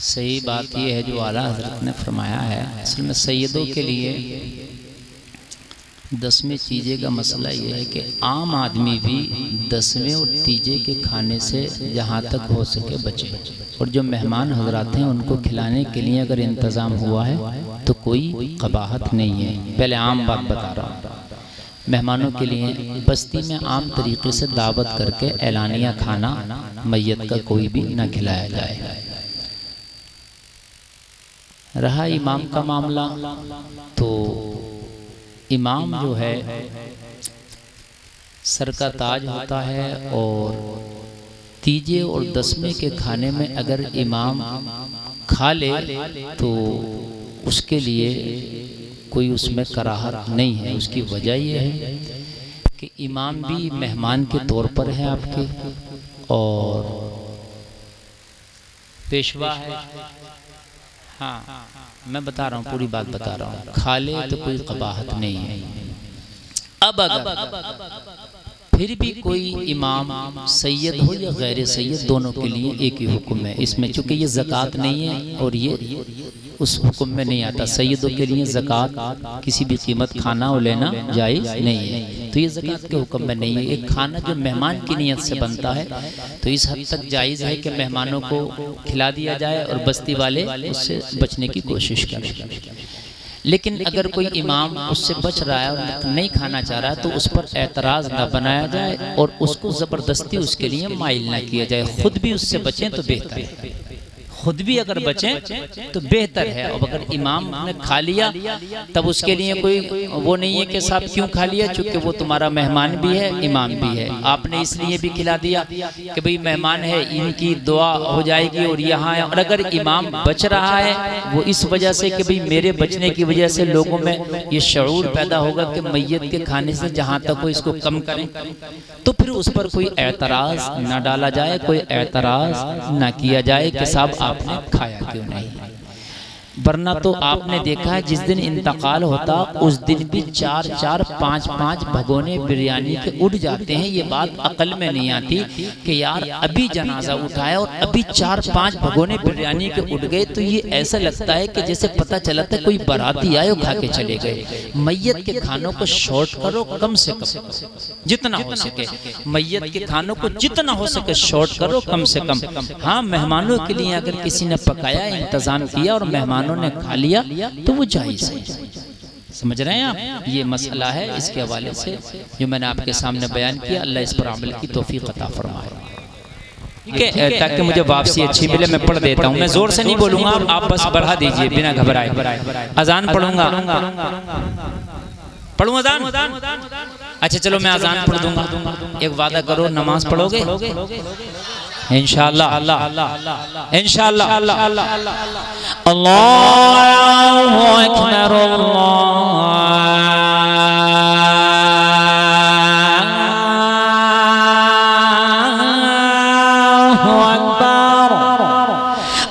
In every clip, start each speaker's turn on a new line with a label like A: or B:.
A: सही बात यह है जो आला हजरत ने फरमाया है। असल में सैयदों के लिए 10वें तीजे का मसला ये है कि आम आदमी भी 10वें और तीजे के खाने से जहाँ तक हो सके बचे, और जो मेहमान हजरात हैं उनको खिलाने के लिए अगर इंतज़ाम हुआ है तो कोई कबाहत नहीं है। पहले आम बात बता रहा हूँ। मेहमानों के लिए बस्ती में आम तरीके से दावत करके ऐलानिया खाना मैयत का कोई भी ना खिलाया जाए। रहा इमाम का मामला, तो इमाम जो है सर का ताज होता है, और तीजे और 10वें के खाने में अगर इमाम खा ले तो उसके लिए कोई उसमें कराहत नहीं है। उसकी वजह यह है कि इमाम भी मेहमान के तौर पर है आपके, और पेशवा है। हाँ, मैं बता रहा हूँ, पूरी बात बता रहा हूँ। खा ले तो कोई कबाहत नहीं है। अब अगर फिर भी कोई इमाम सैयद हो या गैर सैयद, दोनों के लिए एक ही हुक्म है इसमें, चूँकि ये ज़कात नहीं है और ये उस हुक्म में नहीं आता। सैयदों के लिए ज़कात किसी भी कीमत खाना और लेना जायज़ नहीं है, तो ये ज़कात के हुक्म में नहीं है। एक खाना जो मेहमान की नीयत से बनता है तो इस हद तक जायज़ है कि मेहमानों को खिला दिया जाए और बस्ती वाले उससे बचने की कोशिश करें। लेकिन अगर कोई इमाम उससे बच रहा है और नहीं खाना चाह रहा है तो उस पर एतराज़ ना बनाया जाए और उसको ज़बरदस्ती उसके लिए माइल ना किया जाए। खुद भी उससे बचें तो बेहतर है, खुद भी अगर बचें तो बेहतर है। और अगर इमाम ने खा लिया तब उसके लिए कोई वो नहीं है कि साहब क्यों खा लिया, चूँकि वो तुम्हारा मेहमान भी है इमाम भी है, आपने इसलिए भी खिला दिया कि भाई मेहमान है इनकी दुआ हो जाएगी और यहाँ है। और अगर इमाम बच रहा है वो इस वजह से कि भाई मेरे बचने की वजह से लोगों में ये शऊर पैदा होगा कि मैयत के खाने से जहाँ तक हो इसको कम करें, तो फिर उस पर कोई एतराज़ ना डाला जाए, कोई एतराज़ ना किया जाए कि साहब आपने खाया क्यों नहीं। वरना तो आपने देखा है जिस दिन इंतकाल होता उस दिन भी 4-4, 5-5 भगोने बिरयानी के उठ जाते हैं। ये बात अकल में नहीं आती कि यार अभी जनाजा उठाया और अभी 4-5 भगोने बिरयानी के उठ गए, तो ये ऐसा लगता है कि जैसे पता चला था कोई बाराती आए और खा के चले गए। मैयत के खानों को शॉर्ट करो कम से कम, जितना हो सके मैयत के खानों को जितना हो सके शॉर्ट करो कम से कम। हाँ, मेहमानों के लिए अगर किसी ने पकाया इंतजाम किया और मेहमानों ने खा लिया तो वो जायज़ है। समझ रहे हैं आप, ये मसला है। इसके हवाले से जो मैंने आपके सामने बयान किया, अल्लाह इस पर अमल की तौफीक अता फरमाए। ठीक है, ताकि मुझे वापसी अच्छी मिले। मैं पढ़ देता हूँ, मैं जोर से नहीं बोलूंगा, आप बस बढ़ा दीजिए बिना घबराए। अजान पढ़ूंगा, पढ़ूं अजान? अच्छा चलो मैं अजान पढ़ दूंगा। एक वादा करो, नमाज पढ़ोगे इंशाअल्लाह? इंशाअल्लाह। अल्लाहु अकबर,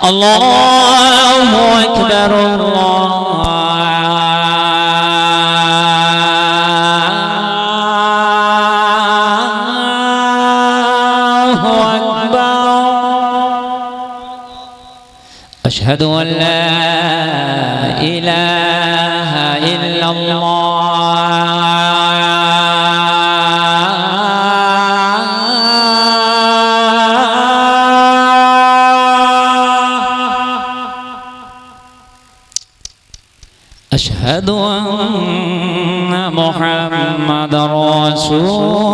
A: अल्लाहु अकबर, अशहदु अल्ला इलाहा इल्लल्लाह, अशहदु अन्ना मुहम्मदर रसूलुल्लाह।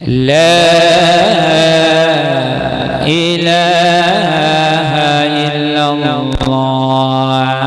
A: ला इलाहा इल्लल्लाह